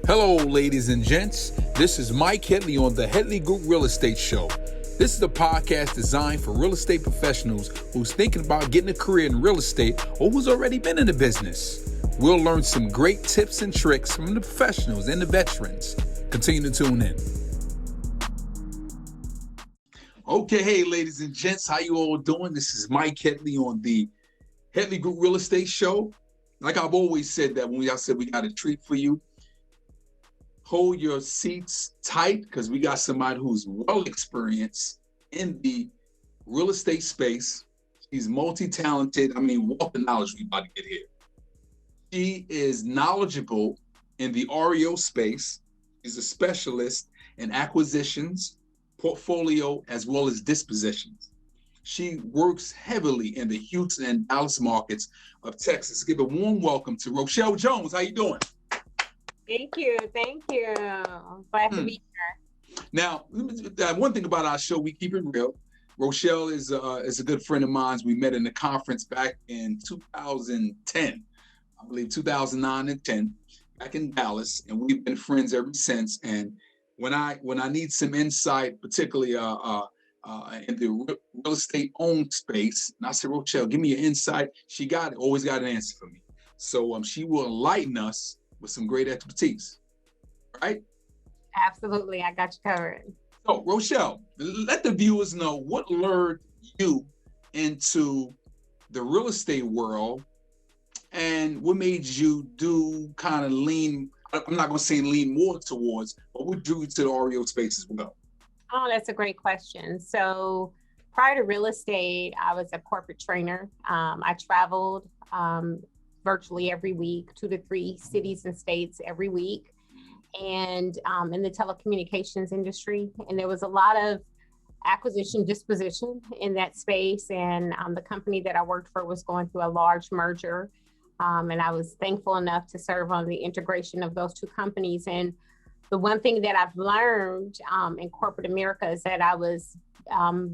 Hello, ladies and gents. This is Mike Headley on the Headley Group Real Estate Show. This is a podcast designed for real estate professionals who's thinking about getting a career in real estate or who's already been in the business. We'll learn some great tips and tricks from the professionals and the veterans. Continue to tune in. Okay, hey, ladies and gents, how you all doing? This is Mike Headley on the Headley Group Real Estate Show. Like I've always said that when I said we got a treat for you, hold your seats tight because we got somebody who's well experienced in the real estate space. She's multi-talented. I mean, what the knowledge we about to get here. She is knowledgeable in the REO space. She's a specialist in acquisitions, portfolio, as well as dispositions. She works heavily in the Houston and Dallas markets of Texas. Give a warm welcome to Rochelle Jones. How you doing? Thank you. Glad to be here. Now, one thing about our show, we keep it real. Rochelle is a good friend of mine. We met in the conference back in 2010, I believe 2009 and 10, back in Dallas, and we've been friends ever since. And when I need some insight, particularly in the real estate owned space, and I said, Rochelle, give me your insight. She always got an answer for me. So she will enlighten us with some great expertise, right? Absolutely, I got you covered. So, Rochelle, let the viewers know what lured you into the real estate world and what made you kind of lean, I'm not going to say lean more towards, but what drew you to the REO space as well? Oh, that's a great question. So prior to real estate, I was a corporate trainer. I traveled virtually every week, 2 to 3 cities and states every week, and in the telecommunications industry. And there was a lot of acquisition disposition in that space. And the company that I worked for was going through a large merger. And I was thankful enough to serve on the integration of those 2 companies. And the one thing that I've learned in corporate America is that I was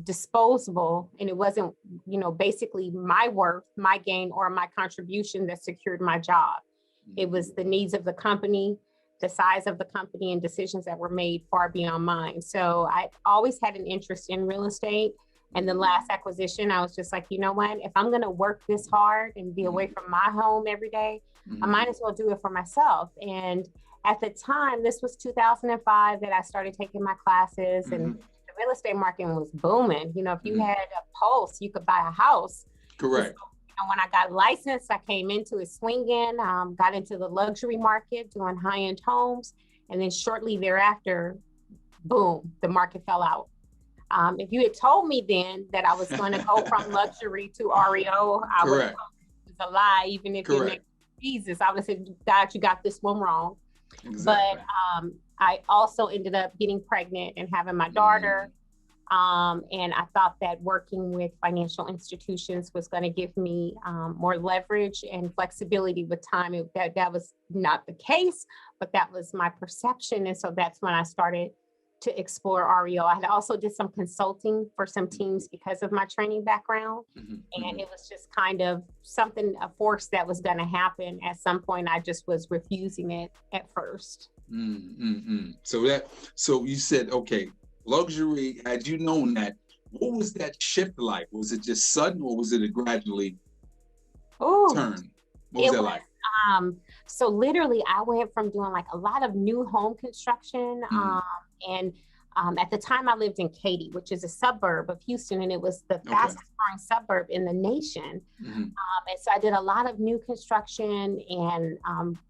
disposable, and it wasn't, basically my worth, my gain, or my contribution that secured my job. It was the needs of the company, the size of the company, and decisions that were made far beyond mine. So I always had an interest in real estate. And the last acquisition, I was just like, you know what, if I'm going to work this hard and be away from my home every day, I might as well do it for myself. And at the time, this was 2005 that I started taking my classes, and the real estate market was booming. If you had a pulse, you could buy a house. Correct. So, when I got licensed, I came into it swinging, got into the luxury market, doing high-end homes. And then shortly thereafter, boom, the market fell out. If you had told me then that I was going to go from luxury to REO, I would have told you it was a lie. Even if you named Jesus, I would have said, God, you got this one wrong. Exactly. But I also ended up getting pregnant and having my daughter. And I thought that working with financial institutions was going to give me more leverage and flexibility with time. That was not the case, but that was my perception. And so that's when I started to explore REO. I had also did some consulting for some teams because of my training background. And it was just kind of a force that was going to happen. At some point, I just was refusing it at first. So you said, okay, luxury, had you known that, what was that shift like? Was it just sudden, or was it a gradually turn? What was that like? So literally I went from doing like a lot of new home construction, and at the time I lived in Katy, which is a suburb of Houston, and it was the fastest growing suburb in the nation. And so I did a lot of new construction and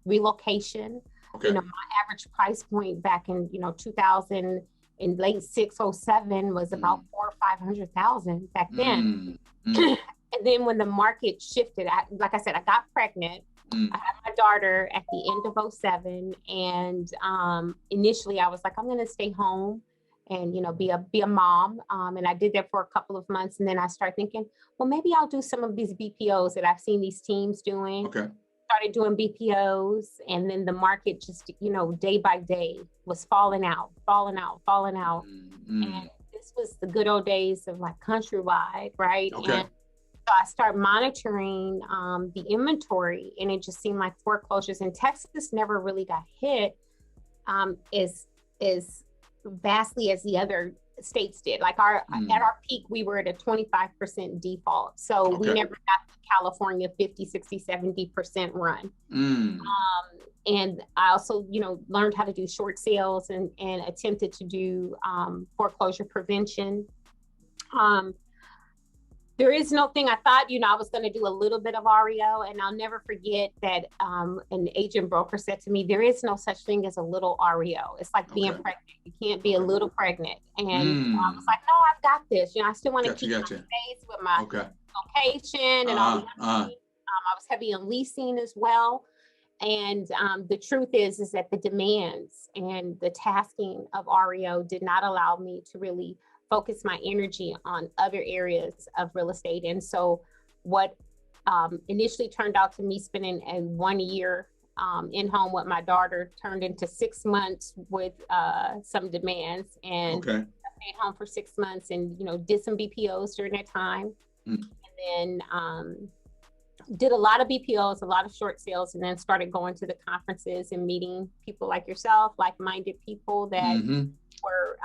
relocation. My average price point back in 2000 in late 2007 was about $400,000 or $500,000 back then. And then when the market shifted, like I said, I got pregnant. I had my daughter at the end of 2007, and initially I was like, I'm going to stay home and be a mom. And I did that for a couple of months, and then I started thinking, well, maybe I'll do some of these BPOs that I've seen these teams doing. Started doing BPOs, and then the market just day by day was falling out. And this was the good old days of like Countrywide, right? And so I started monitoring the inventory, and it just seemed like foreclosures in Texas never really got hit. as vastly as the other states did. Like at our peak, we were at a 25% default. So we never got the California 50, 60, 70% run. And I also, learned how to do short sales and attempted to do foreclosure prevention. There is no thing. I thought, I was going to do a little bit of REO, and I'll never forget that an agent broker said to me, there is no such thing as a little REO. It's like being pregnant. You can't be a little pregnant. And I was like, no, I've got this. I still want to keep my space with my location and all the other things. I was heavy on leasing as well. And the truth is that the demands and the tasking of REO did not allow me to really focus my energy on other areas of real estate. And so what initially turned out to me spending a 1 year in home with my daughter turned into 6 months with some demands. And I stayed home for 6 months and, did some BPOs during that time. And then did a lot of BPOs, a lot of short sales, and then started going to the conferences and meeting people like yourself, like-minded people that were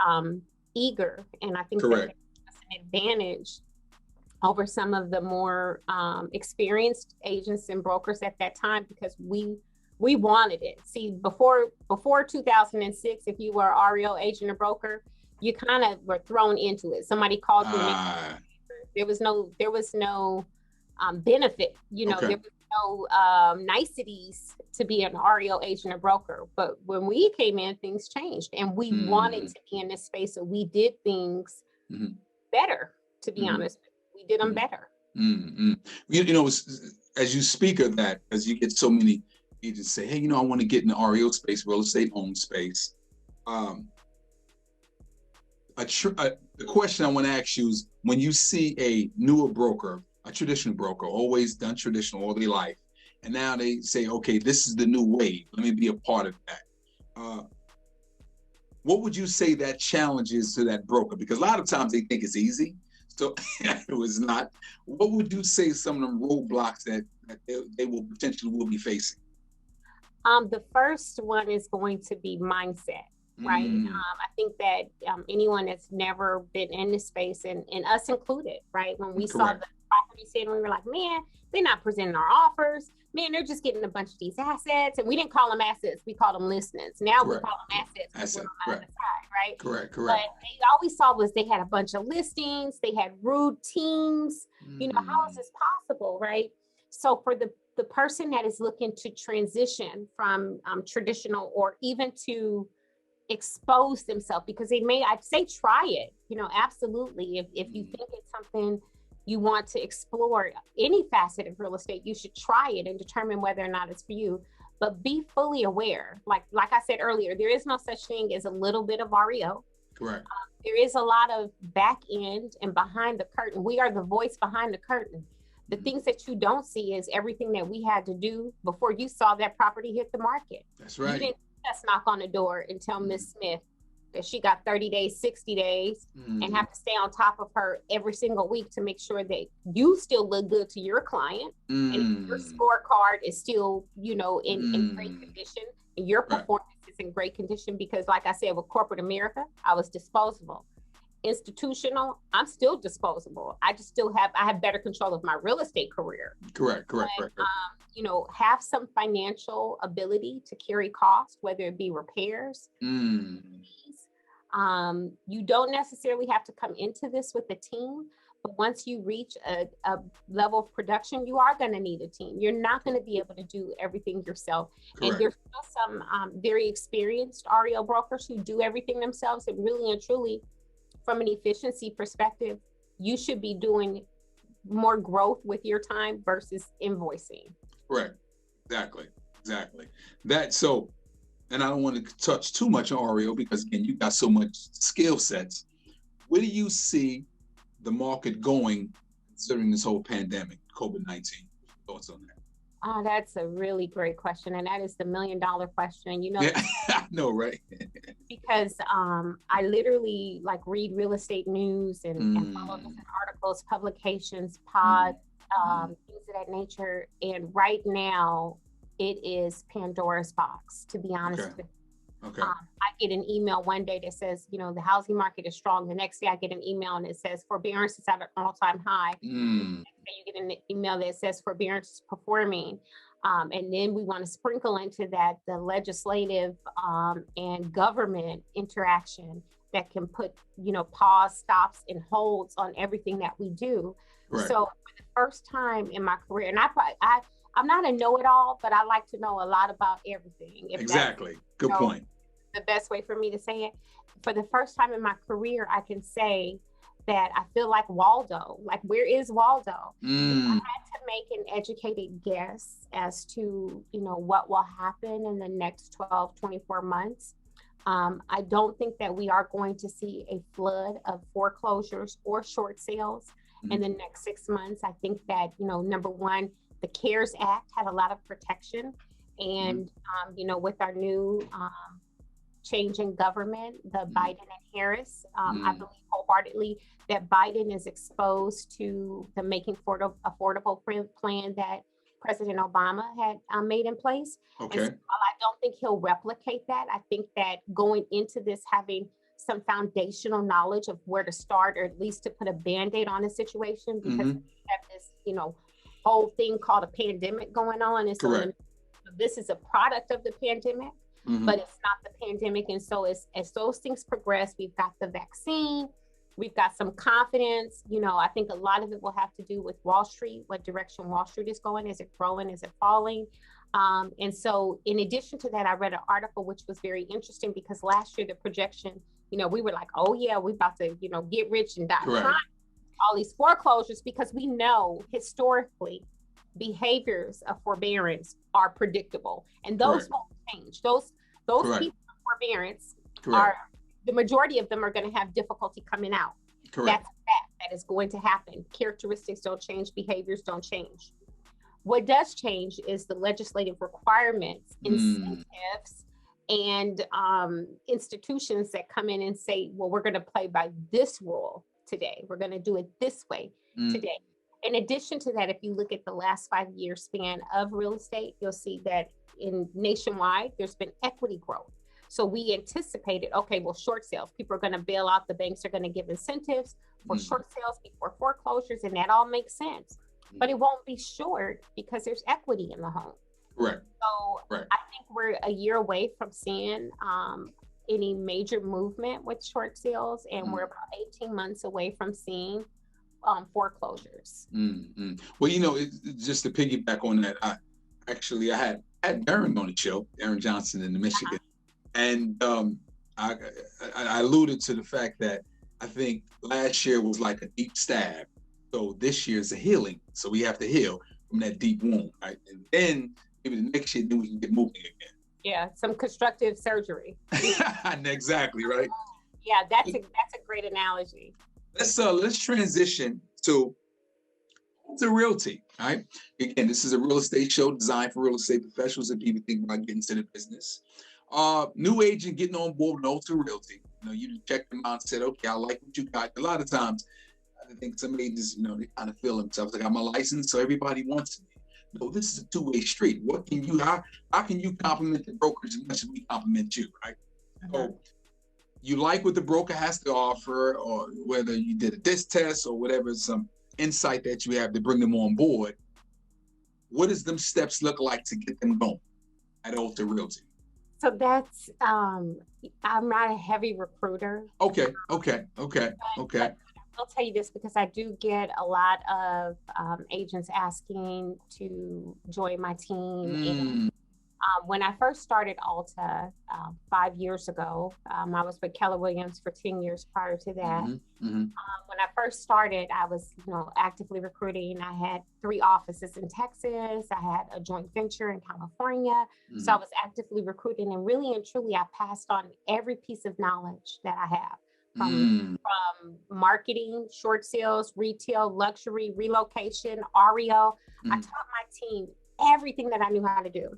eager. And I think that that's an advantage over some of the more experienced agents and brokers at that time, because we wanted it. See, before 2006, if you were a REO agent or broker, you kind of were thrown into it. Somebody called you. There was no benefit. There was no niceties to be an REO agent or broker. But when we came in, things changed, and we wanted to be in this space. So we did things better, to be honest. We did them better. As you speak of that, as you get so many agents say, hey, I want to get in the REO space, real estate home space. The question I want to ask you is, when you see a newer broker, a traditional broker, always done traditional all their life, and now they say, okay, this is the new wave, let me be a part of that. What would you say that challenge is to that broker? Because a lot of times they think it's easy, so it was not. What would you say some of them roadblocks that they will potentially be facing? The first one is going to be mindset. Right. I think that anyone that's never been in this space, and us included, right, when we saw the property sale, we were like, man, they're not presenting our offers. Man, they're just getting a bunch of these assets. And we didn't call them assets. We called them listings. Now we call them assets. On the other side, right? Correct. But all we saw was they had a bunch of listings. They had rude teams. How is this possible, right? So for the person that is looking to transition from traditional, or even to expose themselves, because I'd say try it, absolutely. If you think it's something you want to explore, any facet of real estate, you should try it and determine whether or not it's for you. But be fully aware. Like I said earlier, there is no such thing as a little bit of REO. Correct. There is a lot of back end and behind the curtain. We are the voice behind the curtain. The things that you don't see is everything that we had to do before you saw that property hit the market. That's right. You didn't just knock on the door and tell Miss Smith that she got 30 days, 60 days, and have to stay on top of her every single week to make sure that you still look good to your client, and your scorecard is still, in great condition, and your performance is in great condition. Because like I said, with corporate America, I was disposable. Institutional, I'm still disposable. I have better control of my real estate career. Correct. Have some financial ability to carry costs, whether it be repairs. You don't necessarily have to come into this with a team, but once you reach a level of production, you are going to need a team. You're not going to be able to do everything yourself. Correct. And there's still some very experienced REO brokers who do everything themselves, and really and truly, from an efficiency perspective, you should be doing more growth with your time versus invoicing. Correct. Exactly. And I don't want to touch too much on REO, because again, you got so much skill sets. Where do you see the market going considering this whole pandemic, COVID-19? Thoughts on that? Oh, that's a really great question. And that is the $1 million question. I know, right? Because I literally read real estate news and follow different articles, publications, pods, things of that nature. And right now it is Pandora's box, to be honest with you. Okay. I get an email one day that says, the housing market is strong. The next day I get an email and it says forbearance is at an all-time high. Mm. You get an email that says forbearance is performing. And then we want to sprinkle into that the legislative and government interaction that can put, pause, stops, and holds on everything that we do. Right. So for the first time in my career, and I'm not a know-it-all, but I like to know a lot about everything. Exactly. Good point. The best way for me to say it. For the first time in my career, I can say that I feel like Waldo. Like, where is Waldo? If I had to make an educated guess as to, what will happen in the next 12, 24 months, I don't think that we are going to see a flood of foreclosures or short sales in the next 6 months. I think that, number one, the CARES Act had a lot of protection. And, with our new change in government, the Biden and Harris, I believe wholeheartedly that Biden is exposed to the Making Affordable plan that President Obama had made in place. Okay. And so while I don't think he'll replicate that, I think that going into this, having some foundational knowledge of where to start, or at least to put a Band-Aid on a situation, because we have this, whole thing called a pandemic going on. And so this is a product of the pandemic, but it's not the pandemic. And so as those things progress, we've got the vaccine, we've got some confidence. I think a lot of it will have to do with Wall Street, what direction Wall Street is going. Is it growing? Is it falling? And so in addition to that, I read an article which was very interesting, because last year the projection, we were like, oh yeah, we're about to, get rich and die trying. All these foreclosures, because we know historically behaviors of forbearance are predictable, and those won't change. Those people in forbearance are, the majority of them are going to have difficulty coming out. That's a fact. That is going to happen. Characteristics don't change, behaviors don't change. What does change is the legislative requirements, incentives, and institutions that come in and say, well, we're going to play by this rule today. We're going to do it this way today. In addition to that, if you look at the last 5-year span of real estate, you'll see that nationwide, there's been equity growth. So we anticipated, okay, well, short sales, people are going to bail out, the banks are going to give incentives for short sales before foreclosures, and that all makes sense. But it won't be short because there's equity in the home. Right. So I think we're a year away from seeing any major movement with short sales, and we're about 18 months away from seeing foreclosures. Well, just to piggyback on that, I had Darren on the show, Darren Johnson in the Michigan, and I alluded to the fact that I think last year was like a deep stab, so this year is a healing. So we have to heal from that deep wound, right? And then maybe the next year, then we can get moving again. Yeah, some constructive surgery. Exactly, right? Yeah, that's a great analogy. Let's transition to Realty. All right. Again, this is a real estate show designed for real estate professionals and people thinking about getting into the business. New agent getting on board with Alta Realty. You check them out and said, okay, I like what you got. A lot of times, I think some agents, they kind of feel themselves like, I'm a license, so everybody wants me. No, this is a two-way street. How can you compliment the brokers as much as we compliment you, right? So you like what the broker has to offer, or whether you did a disc test or whatever, some insight that you have to bring them on board. What does them steps look like to get them going at Alta Realty? So that's, I'm not a heavy recruiter. Okay. I'll tell you this because I do get a lot of agents asking to join my team. And, when I first started Alta 5 years ago, I was with Keller Williams for 10 years prior to that. When I first started, I was, actively recruiting. I had 3 offices in Texas. I had a joint venture in California. So I was actively recruiting, and really and truly, I passed on every piece of knowledge that I have. From marketing, short sales, retail, luxury, relocation, REO. I taught my team everything that I knew how to do.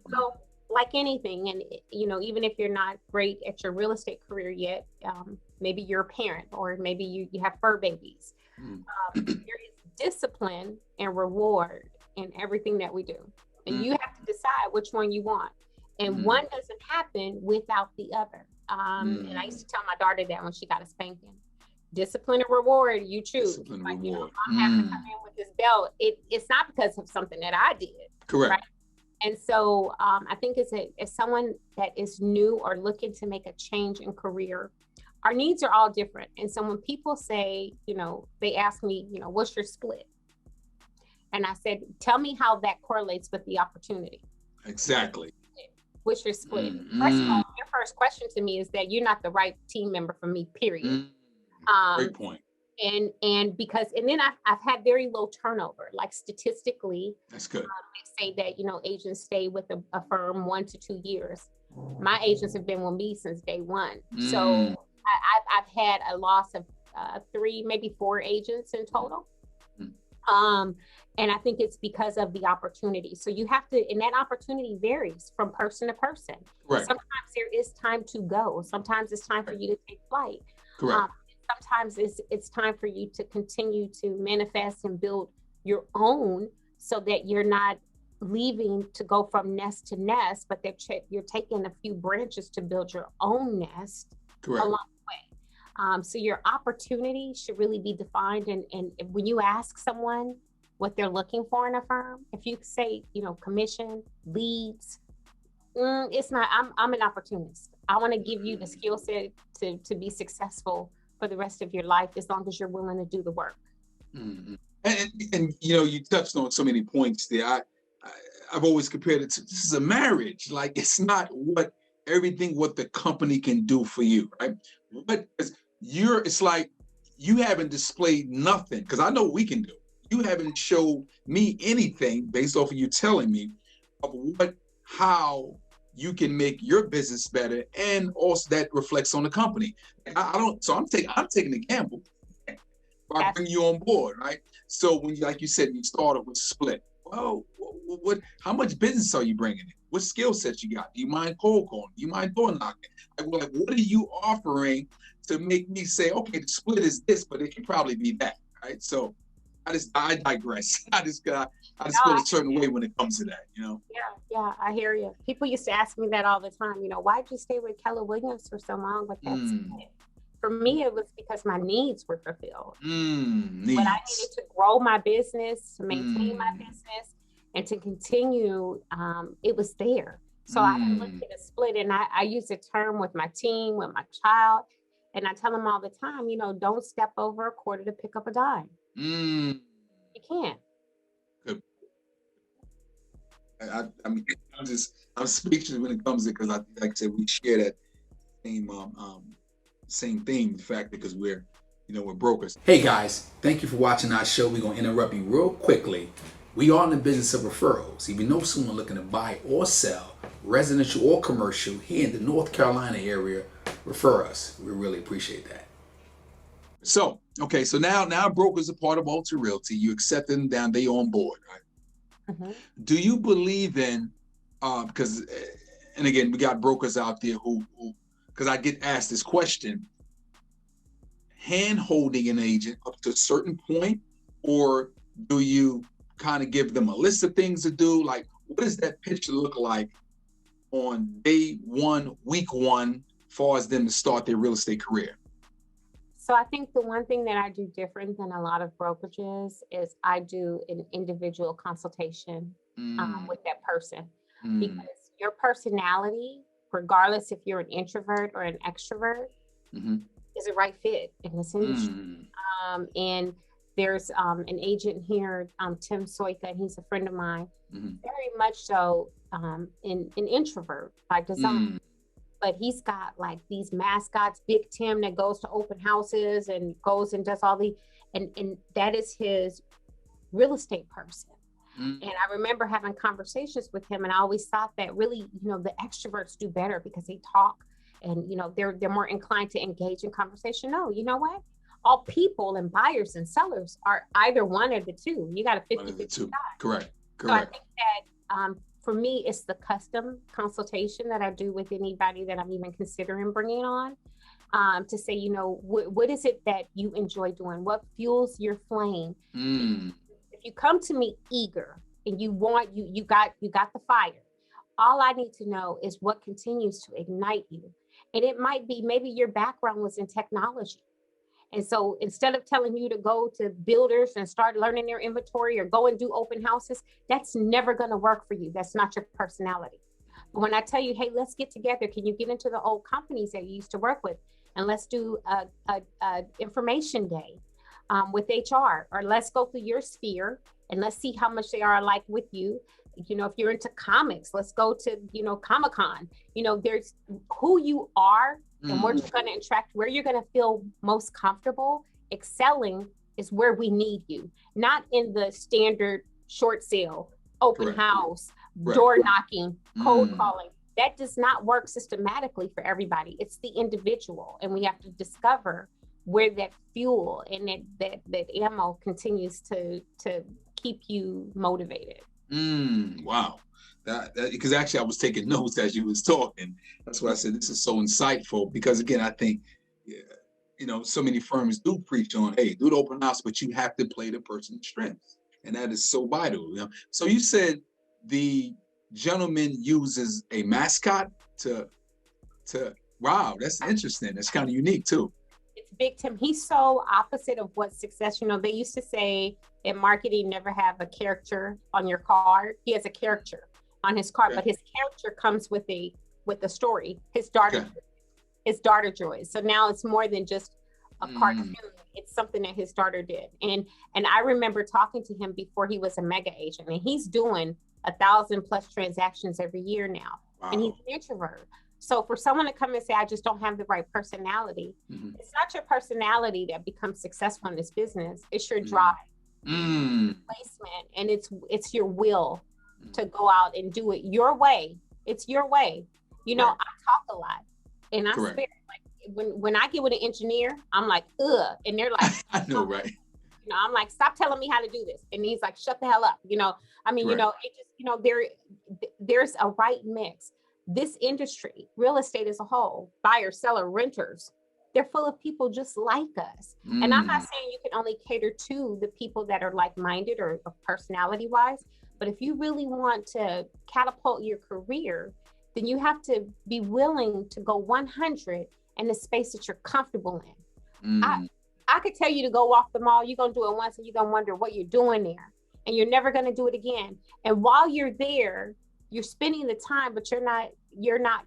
So like anything, and even if you're not great at your real estate career yet, maybe you're a parent, or maybe you have fur babies. There is discipline and reward in everything that we do. And you have to decide which one you want. And one doesn't happen without the other. And I used to tell my daughter that when she got a spanking. Discipline or reward, you choose. Discipline like, reward. you know, I'm having to come in with this belt. It's not because of something that I did. Correct. Right? And so I think as someone that is new or looking to make a change in career, our needs are all different. And so when people say, you know, they ask me, you know, what's your split? And I said, tell me how that correlates with the opportunity. Exactly. What's your split? First of all, your first question to me is that you're not the right team member for me, period. Great point. And then I've had very low turnover, like statistically. That's good. They say that, you know, agents stay with a firm 1 to 2 years. My agents have been with me since day one. So I've had a loss of 3, maybe 4 agents in total. And I think it's because of the opportunity. So you have to, and that opportunity varies from person to person. Correct. Sometimes there is time to go. Sometimes it's time for you to take flight. Correct. Sometimes it's time for you to continue to manifest and build your own, so that you're not leaving to go from nest to nest, but that you're taking a few branches to build your own nest. Correct. Along the way. So your opportunity should really be defined. And when you ask someone what they're looking for in a firm, if you say, you know, commission, leads, it's not, I'm an opportunist. I want to give you the skill set to be successful for the rest of your life, as long as you're willing to do the work. And you know, you touched on so many points there. I've always compared it to, this is a marriage. Like, it's not what the company can do for you, right? But it's like you haven't displayed nothing, because I know what we can do. You haven't showed me anything based off of you telling me of how you can make your business better, and also that reflects on the company. So I'm taking the gamble by bringing you on board, right? So when, like you said, you started with split. Well, how much business are you bringing in? What skill sets you got? Do you mind cold calling? Do you mind door knocking? Like, what are you offering to make me say, okay, the split is this, but it can probably be that, right? So I digress. I just feel a certain way when it comes to that, you know? Yeah, I hear you. People used to ask me that all the time, you know, why'd you stay with Keller Williams for so long with that split? For me, it was because my needs were fulfilled. Needs. When I needed to grow my business, to maintain my business, and to continue, it was there. So I looked at a split, and I use a term with my team, with my child, and I tell them all the time, you know, don't step over a quarter to pick up a dime. You can't. Good. I mean, I'm speechless when it comes to it, because like I said, we share that same theme, the fact that because we're brokers. Hey guys, thank you for watching our show. We're gonna interrupt you real quickly. We are in the business of referrals. If you know someone looking to buy or sell, residential or commercial, here in the North Carolina area, refer us. We really appreciate that. So, okay, so now brokers are part of Alta Realty. You accept them down, they on board, right? Do you believe in, because, and again, we got brokers out there who, because I get asked this question, hand-holding an agent up to a certain point, or do you kind of give them a list of things to do? Like, what does that picture look like on day one, week one, as far as them to start their real estate career? So I think the one thing that I do different than a lot of brokerages is I do an individual consultation with that person, because your personality, regardless if you're an introvert or an extrovert, is a right fit in this industry. And there's an agent here, Tim Soika, and he's a friend of mine, very much so an introvert by design. But he's got like these mascots, Big Tim, that goes to open houses and goes and does all and that is his real estate person. And I remember having conversations with him, and I always thought that really, you know, the extroverts do better because they talk and, you know, they're more inclined to engage in conversation. No, you know what? All people and buyers and sellers are either one or the two. You got a 50-50 Correct. So I think that for me, it's the custom consultation that I do with anybody that I'm even considering bringing on, to say, you know, what is it that you enjoy doing? What fuels your flame? If you come to me eager and you got the fire, All I need to know is what continues to ignite you. And it might be maybe your background was in technology. And so instead of telling you to go to builders and start learning their inventory or go and do open houses, that's never going to work for you. That's not your personality. But when I tell you, hey, let's get together, can you get into the old companies that you used to work with? And let's do a information day with HR, or let's go through your sphere and let's see how much they are alike with you. You know, if you're into comics, let's go to, you know, Comic-Con. You know, there's who you are and where you're going to interact, where you're going to feel most comfortable excelling is where we need you, not in the standard short sale, open house, door knocking, cold calling. That does not work systematically for everybody. It's the individual, and we have to discover where that fuel and that ammo continues to keep you motivated. Wow. That because actually I was taking notes as you was talking. That's why I said this is so insightful, because again, I think, you know, so many firms do preach on, hey, do the open house, but you have to play the person's strengths. And that is so vital. You know? So you said the gentleman uses a mascot to wow, that's interesting. That's kind of unique too. It's Big Tim. He's so opposite of what success, you know, they used to say in marketing, never have a character on your card. He has a character on his card, but his character comes with a story. His daughter joys. So now it's more than just a cartoon. It's something that his daughter did. And I remember talking to him before he was a mega agent, and he's doing 1,000+ transactions every year now. Wow. And he's an introvert. So for someone to come and say, I just don't have the right personality, it's not your personality that becomes successful in this business. It's your drive, placement, and it's your will to go out and do it your way. It's your way. You know, I talk a lot, and I spare, like when I get with an engineer, I'm like, ugh, and they're like, I know, right? You know, I'm like, stop telling me how to do this, and he's like, shut the hell up. You know, I mean, you know, it just, you know, there's a right mix. This industry, real estate as a whole, buyers, seller, renters, they're full of people just like us. And I'm not saying you can only cater to the people that are like-minded or personality wise, but if you really want to catapult your career, then you have to be willing to go 100 in the space that you're comfortable in. I could tell you to go walk the mall. You're going to do it once and you're going to wonder what you're doing there, and you're never going to do it again. And while you're there, you're spending the time, but you're not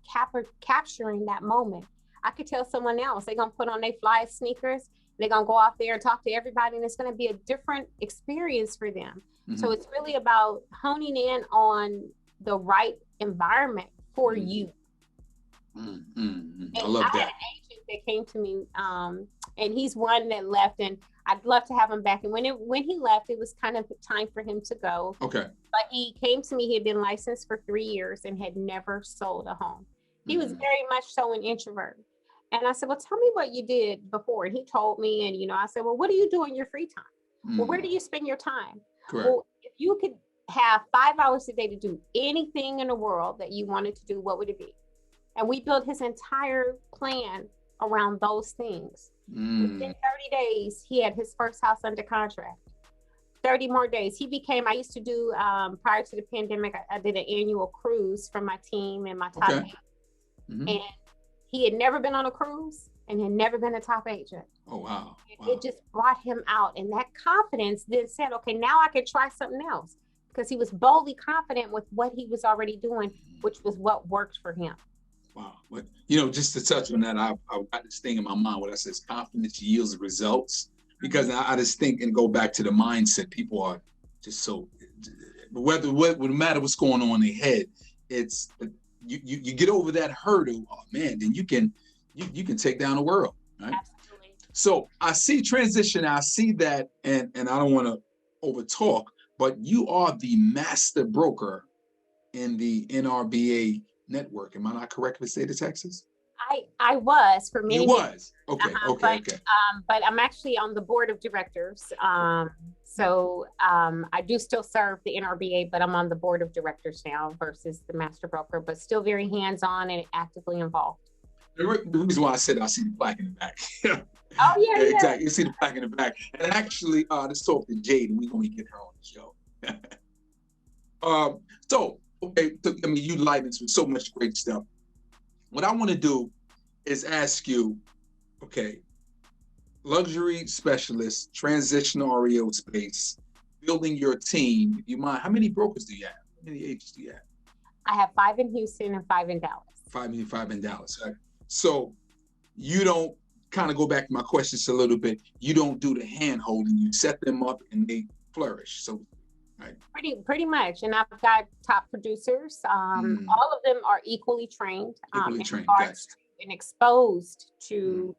capturing that moment. I could tell someone else, they're going to put on their fly sneakers, they're going to go out there and talk to everybody, and it's going to be a different experience for them. So it's really about honing in on the right environment for you. I love that. I had an agent that came to me, and he's one that left, and I'd love to have him back. And when he left, it was kind of time for him to go. Okay. But he came to me, he had been licensed for 3 years and had never sold a home. He was very much so an introvert. And I said, well, tell me what you did before. And he told me, and, you know, I said, well, what do you do in your free time? Well, where do you spend your time? Correct. Well, if you could have 5 hours a day to do anything in the world that you wanted to do, what would it be? And we built his entire plan around those things. Within 30 days, he had his first house under contract. 30 more days. I used to do, prior to the pandemic, I did an annual cruise for my team and my top agent. And he had never been on a cruise and had never been a top agent. Oh, wow. It just brought him out. And that confidence then said, okay, now I can try something else. Because he was boldly confident with what he was already doing, which was what worked for him. Wow. But, you know, just to touch on that, I've got this thing in my mind where I says confidence yields results. Because I just think and go back to the mindset. People are just so, no matter what's going on in their head, it's you get over that hurdle, oh man, then you can take down the world, right? Absolutely. So I see transition, I see that, and I don't want to over talk, but you are the master broker in the NRBA network. Am I not correct in the state of Texas? I was for many years. You was? Okay, okay. But I'm actually on the board of directors. So I do still serve the NRBA, but I'm on the board of directors now versus the master broker, but still very hands-on and actively involved. The reason why I said I see the plaque in the back. Oh, yeah, yeah. Exactly. You see the plaque in the back. And actually, let's talk to Jade, and we're going to get her on the show. So Okay, so, I mean, you light us with so much great stuff. What I want to do is ask you, okay, luxury specialist, transitional REO space, building your team. If you mind, how many brokers do you have? How many agents do you have? I have 5 in Houston and 5 in Dallas. Five in Dallas. Right? So you don't, kind of go back to my questions a little bit. You don't do the hand holding. You set them up and they flourish. So, right. Pretty much. And I've got top producers. All of them are equally trained, Equally trained. and exposed to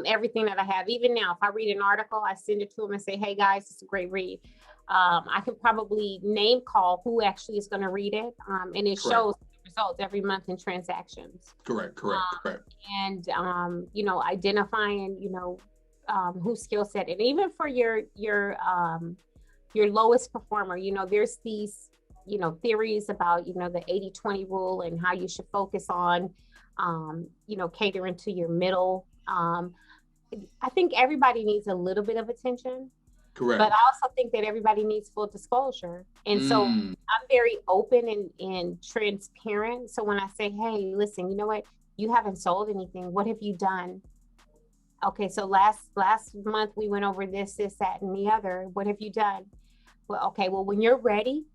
everything that I have. Even now, if I read an article, I send it to them and say, hey guys, it's a great read. I can probably name call who actually is going to read it. And it shows results every month in transactions. Correct. And, identifying, whose skill set. And even for your lowest performer, there's these, theories about, the 80-20 rule and how you should focus on, catering to your middle. I think everybody needs a little bit of attention. Correct. But I also think that everybody needs full disclosure. And so I'm very open and transparent. So when I say, hey, listen, you know what? You haven't sold anything. What have you done? Okay, so last month we went over this, that, and the other. What have you done? Well, okay, well, when you're ready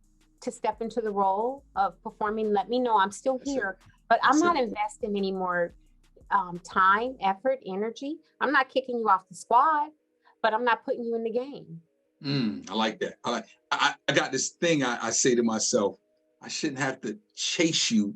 to step into the role of performing, let me know. I'm still here, but I'm not investing any more time, effort, energy. I'm not kicking you off the squad, but I'm not putting you in the game. I like that. I got this thing I say to myself, I shouldn't have to chase you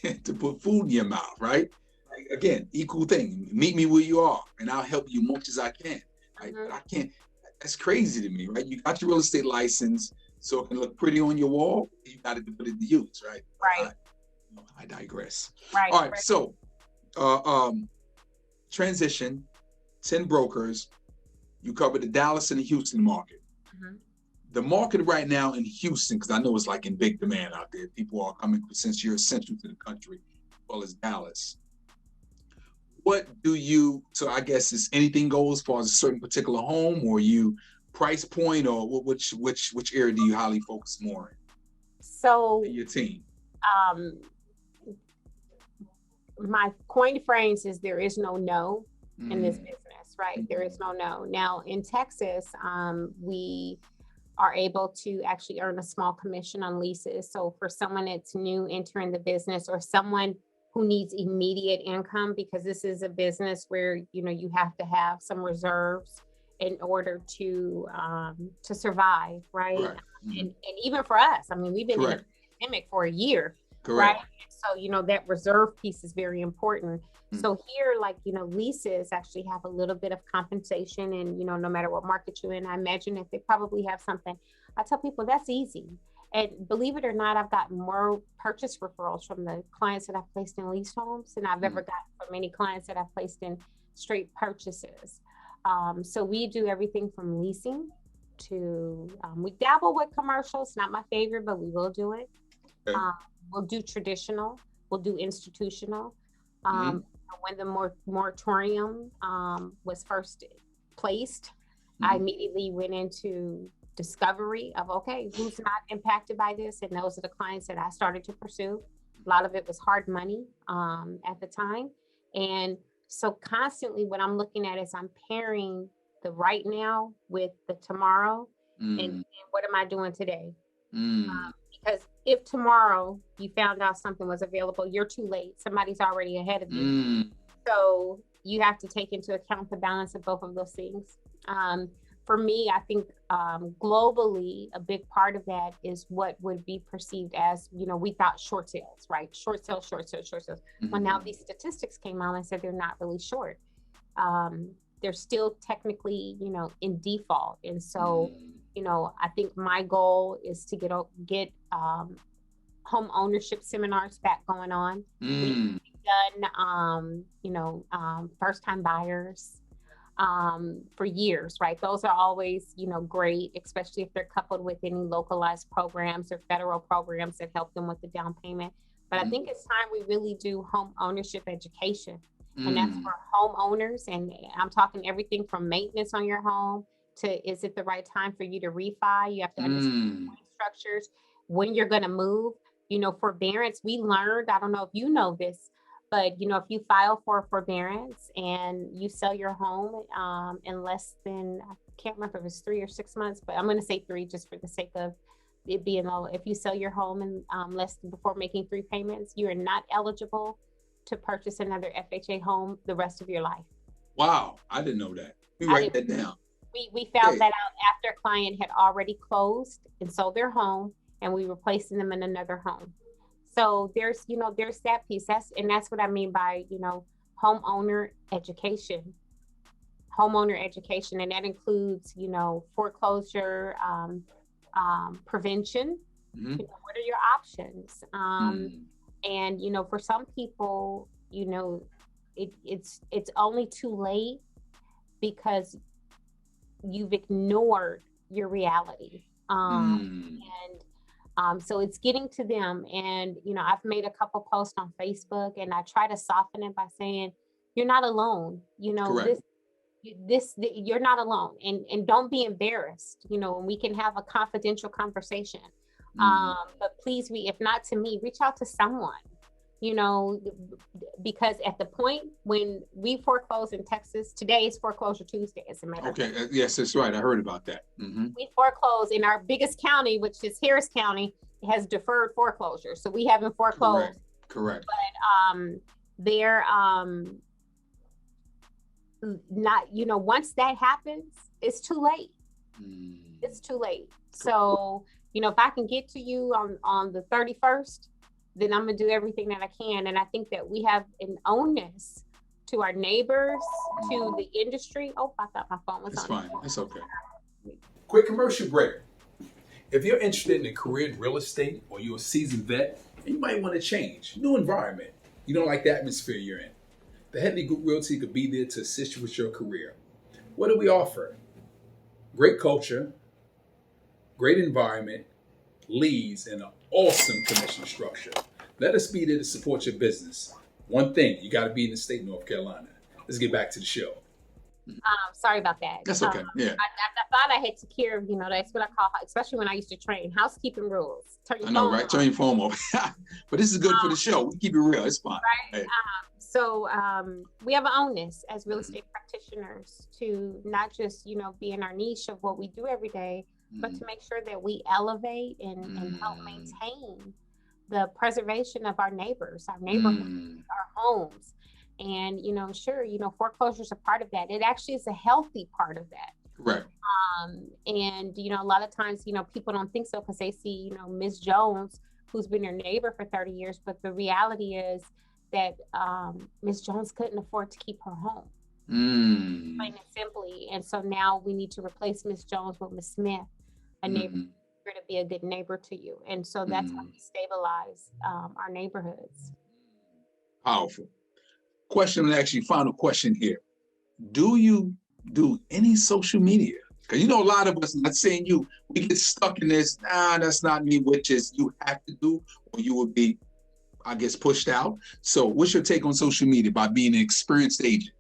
to put food in your mouth, right? Like, again, equal thing. Meet me where you are, and I'll help you much as I can. Right? But I can't. That's crazy to me, right? You got your real estate license, so it can look pretty on your wall. You got to put it to use, right? Right. I digress. Right. All right. So, transition, 10 brokers. You cover the Dallas and the Houston market. The market right now in Houston, because I know it's like in big demand out there. People are coming since you're essential to the country, as well as Dallas. So I guess is anything goes as far as a certain particular home, or you price point, or which area do you highly focus more in? So your team. My coined phrase is there is no no in this business, right? There is no no. Now in Texas, we are able to actually earn a small commission on leases. So for someone that's new entering the business, or someone who needs immediate income, because this is a business where, you have to have some reserves in order to survive, right? And even for us, I mean, we've been in a pandemic for a year, right? So, that reserve piece is very important. So here, leases actually have a little bit of compensation, and, no matter what market you're in, I imagine that they probably have something. I tell people that's easy. And believe it or not, I've gotten more purchase referrals from the clients that I've placed in leased homes than I've ever gotten from any clients that I've placed in straight purchases. So we do everything from leasing to, we dabble with commercials, not my favorite, but we will do it. We'll do traditional, we'll do institutional. When the moratorium was first placed, I immediately went into discovery of, okay, who's not impacted by this? And those are the clients that I started to pursue. A lot of it was hard money at the time. And so constantly what I'm looking at is I'm pairing the right now with the tomorrow and what am I doing today? Because if tomorrow you found out something was available, you're too late. Somebody's already ahead of you. So you have to take into account the balance of both of those things. For me, I think globally, a big part of that is what would be perceived as, we thought short sales, right? Short sales. Well, now these statistics came out and said they're not really short. They're still technically, in default. And so, I think my goal is to get home ownership seminars back going on. We've done, first time buyers for years, right? Those are always, great, especially if they're coupled with any localized programs or federal programs that help them with the down payment. But I think it's time we really do home ownership education. And that's for homeowners. And I'm talking everything from maintenance on your home to, is it the right time for you to refi? You have to understand structures, when you're going to move, forbearance, we learned, I don't know if you know this, but if you file for forbearance and you sell your home in less than, I can't remember if it was 3 or 6 months, but I'm going to say 3 just for the sake of it being low. If you sell your home in less than before making 3 payments, you are not eligible to purchase another FHA home the rest of your life. Wow, I didn't know that. Let me write that down. We found that out after a client had already closed and sold their home, and we were placing them in another home. So there's that piece. That's what I mean by, homeowner education. And that includes, foreclosure, prevention. Mm-hmm. What are your options? And, for some people, it's only too late because you've ignored your reality. So it's getting to them. And, I've made a couple posts on Facebook, and I try to soften it by saying, you're not alone. Correct. You're not alone, and don't be embarrassed, and we can have a confidential conversation. But please, if not to me, reach out to someone, because at the point when we foreclose in Texas, today is foreclosure Tuesday, as a matter of fact. Okay. Yes, that's right. I heard about that. Mm-hmm. We foreclose in our biggest county, which is Harris County, has deferred foreclosure. So we haven't foreclosed. Correct. But they're not, once that happens, it's too late. It's too late. So, if I can get to you on the 31st, then I'm going to do everything that I can. And I think that we have an onus to our neighbors, to the industry. Oh, I thought my phone was on. It's fine. It's okay. Quick commercial break. If you're interested in a career in real estate, or you're a seasoned vet, and you might want to change, new environment, you don't like the atmosphere you're in, the Headley Group Realty could be there to assist you with your career. What do we offer? Great culture, great environment, leads, and an awesome commission structure. Let us be there to support your business. One thing, you got to be in the state of North Carolina. Let's get back to the show. Sorry about that. That's okay. Yeah. I thought I had to care, that's what I call, especially when I used to train, housekeeping rules. I know, right? Turn your phone off. But this is good for the show. We keep it real. It's fine. Right. Hey. So we have an onus as real estate practitioners to not just, be in our niche of what we do every day, but to make sure that we elevate and help maintain the preservation of our neighbors, our neighborhoods, our homes. And, sure, foreclosure is a part of that. It actually is a healthy part of that. Right. And, a lot of times, people don't think so because they see, Ms. Jones, who's been your neighbor for 30 years. But the reality is that Ms. Jones couldn't afford to keep her home. Plain and simply. And so now we need to replace Ms. Jones with Ms. Smith, a neighbor to be a good neighbor to you. And so that's how we stabilize our neighborhoods. Powerful. Question, actually, final question here. Do you do any social media? Because a lot of us, not saying you, we get stuck in this, that's not me, which is you have to do, or you will be, I guess, pushed out. So what's your take on social media by being an experienced agent?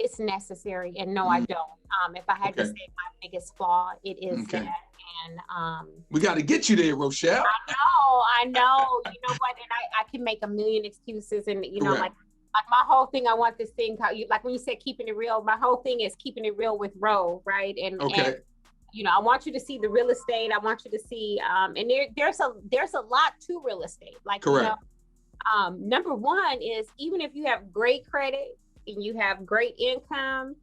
It's necessary. And no, I don't. If I had to say my biggest flaw, it is that. And we got to get you there, Rochelle. I know. You know what? And I can make a million excuses, and like my whole thing, I want this thing, like when you said keeping it real, my whole thing is keeping it real with Ro, right? And I want you to see the real estate. I want you to see, and there's a lot to real estate. Like, correct. Number one is, even if you have great credit and you have great income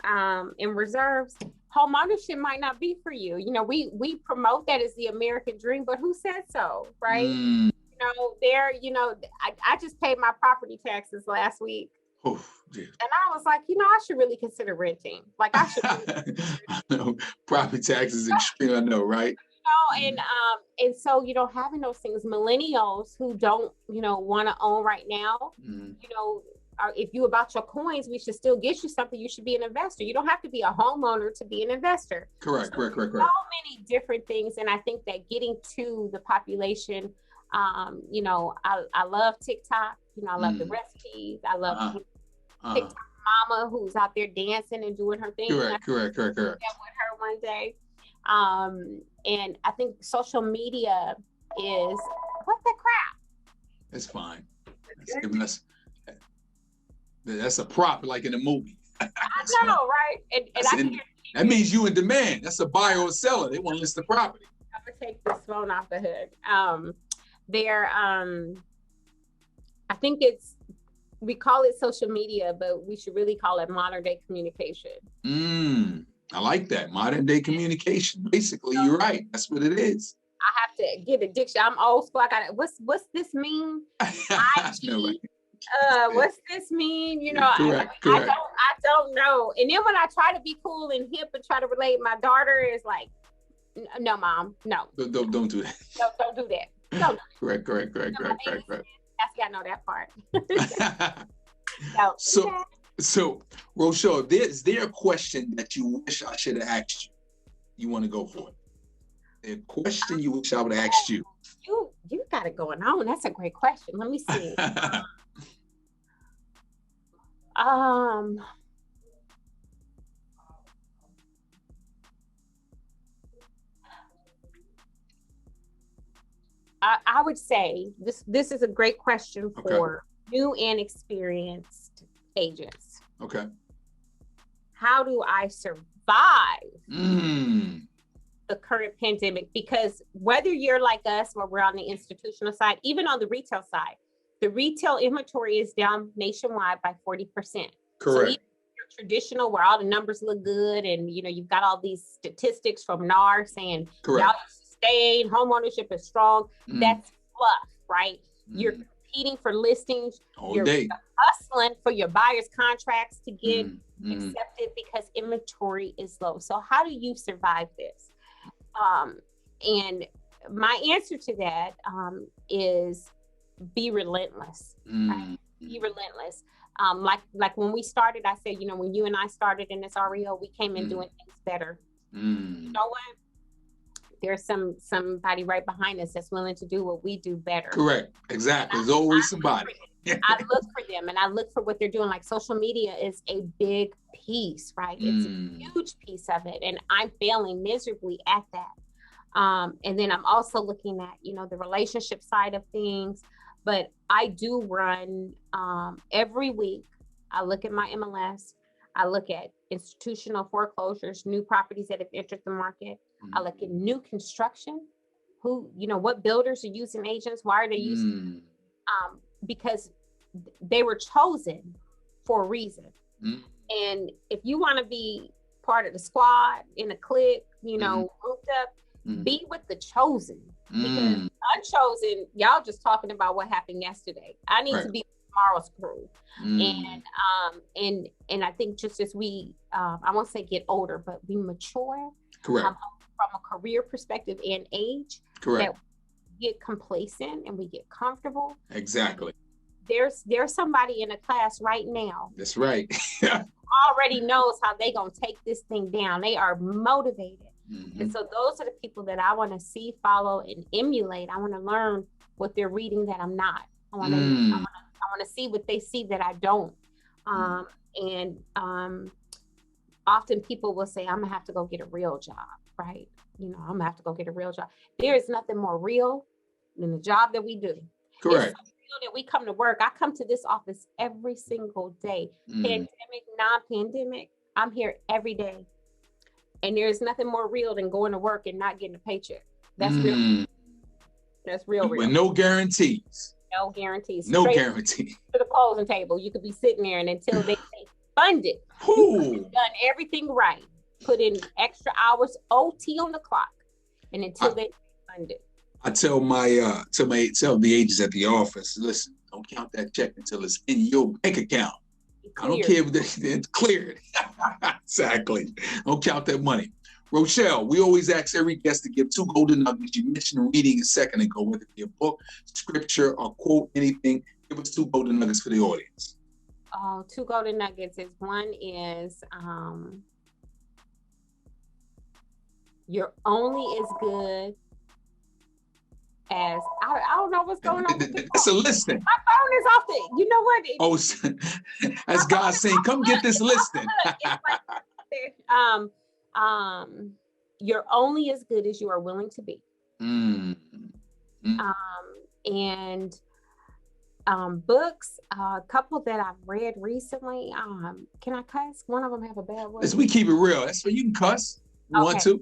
and reserves, home ownership might not be for you. We promote that as the American dream, but who said so, right? I just paid my property taxes last week. Oh, yeah. And I was like, I should really consider renting. Like, I should. I know. Property taxes extreme, I know, right? And so, having those things, millennials who don't, want to own right now, if you about your coins, we should still get you something. You should be an investor. You don't have to be a homeowner to be an investor. Correct. So many different things. And I think that getting to the population, I love TikTok. I love the recipes. I love TikTok mama who's out there dancing and doing her thing. Correct. With her one day. And I think social media is what the crap? That's fine. That's a prop like in a movie. I know, right? And that means you in demand. That's a buyer or seller. They want to list the property. I'm gonna take this phone off the hood. I think we call it social media, but we should really call it modern day communication. I like that. Modern day communication. Basically, you're right. That's what it is. I have to get a dictionary. I'm old school. I got it. What's this mean? IG. What's this mean? You know, correct. I don't know. And then when I try to be cool and hip and try to relate, my daughter is like, no, mom, no. Don't do that. No, don't do that. No. Correct. I gotta know that part. So, Rochelle, is there a question that you wish I should have asked you? You want to go for it? A question you wish I would have asked you? You got it going on. That's a great question. Let me see. I would say this is a great question for new and experienced agents. Okay. How do I survive the current pandemic? Because whether you're like us, where we're on the institutional side, even on the retail side, the retail inventory is down nationwide by 40%. Correct. So even your traditional, where all the numbers look good, and you've got all these statistics from NAR saying y'all sustained, home ownership is strong. That's fluff, right? You're competing for listings. You're hustling for your buyer's contracts to get accepted because inventory is low. So how do you survive this? And my answer to that is be relentless. Right? Be relentless. Like when we started, I said, when you and I started in this REO, we came in doing things better. You know what? There's somebody right behind us that's willing to do what we do better. Correct. Exactly. There's always somebody. I look for them, and I look for what they're doing. Like social media is a big piece, right? It's a huge piece of it, and I'm failing miserably at that. And then I'm also looking at, the relationship side of things. But I do run every week. I look at my MLS. I look at institutional foreclosures, new properties that have entered the market. I look at new construction. What builders are using agents? Why are they using? Because they were chosen for a reason. And if you want to be part of the squad, in a clique, grouped up, be with the chosen. Because unchosen, y'all just talking about what happened yesterday. I need to be tomorrow's crew. And I think just as we, I won't say get older, but we mature. Correct. From a career perspective and age. Correct. That we get complacent and we get comfortable. Exactly. There's somebody in a class right now. That's right. Already knows how they gonna take this thing down. They are motivated. And so those are the people that I want to see, follow, and emulate. I want to learn what they're reading that I'm not. I want to see what they see that I don't. Often people will say, I'm gonna have to go get a real job, right? I'm gonna have to go get a real job. There is nothing more real than the job that we do. Correct. It's so real that we come to work. I come to this office every single day. Pandemic, non-pandemic, I'm here every day. And there's nothing more real than going to work and not getting a paycheck. That's real. That's real. With no guarantees. No guarantees. No guarantee. To the closing table, you could be sitting there, and until they say funded, you've done everything right. Put in extra hours, OT on the clock, and until they funded. I tell the agents at the office, listen, don't count that check until it's in your bank account. I don't care if it's cleared. Exactly. Don't count that money. Rochelle, we always ask every guest to give 2 golden nuggets. You mentioned reading a second ago, whether it be a book, scripture, or quote, anything. Give us 2 golden nuggets for the audience. 2 golden nuggets is one is you're only as good as I don't know what's going on. It's a listing. My phone is off the. You know what? As God saying, come get this listing. You're only as good as you are willing to be. And books, a couple that I've read recently. Can I cuss? One of them have a bad word. As we keep it real, that's where you can cuss. You want to?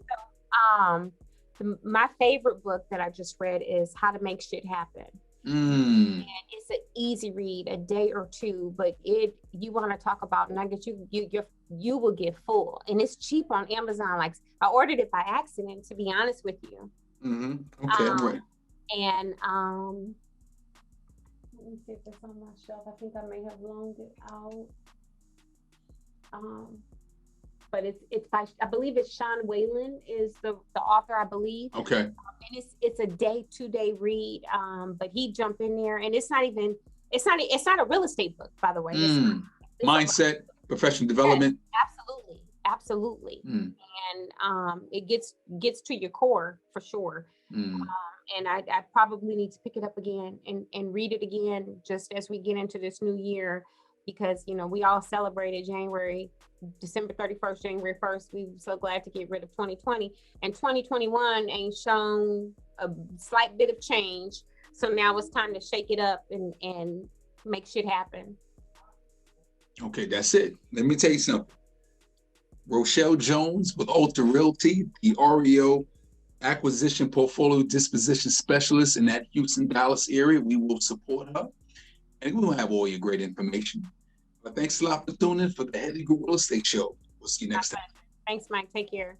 So, my favorite book that I just read is How to Make Shit Happen. And it's an easy read, a day or two, but you want to talk about nuggets, you will get full, and it's cheap on Amazon. Like, I ordered it by accident, to be honest with you. Okay, I'm ready. And let me see if it's on my shelf. I think I may have loaned it out. But it's by, I believe it's Sean Whalen is the author, I believe. Okay. And it's a 2-day read. But he jumped in there, and it's not a real estate book, by the way. It's mindset, professional development. Yes, absolutely. And it gets to your core for sure. And I probably need to pick it up again and read it again just as we get into this new year, because we all celebrated December 31st, January 1st. We were so glad to get rid of 2020, and 2021 ain't shown a slight bit of change. So now it's time to shake it up and make shit happen. Okay, that's it. Let me tell you something. Rochelle Jones with Alta Realty, the REO acquisition portfolio disposition specialist in that Houston, Dallas area. We will support her, and we will have all your great information. But thanks a lot for tuning in for the Headley Group Real Estate Show. We'll see you next time. Thanks, Mike. Take care.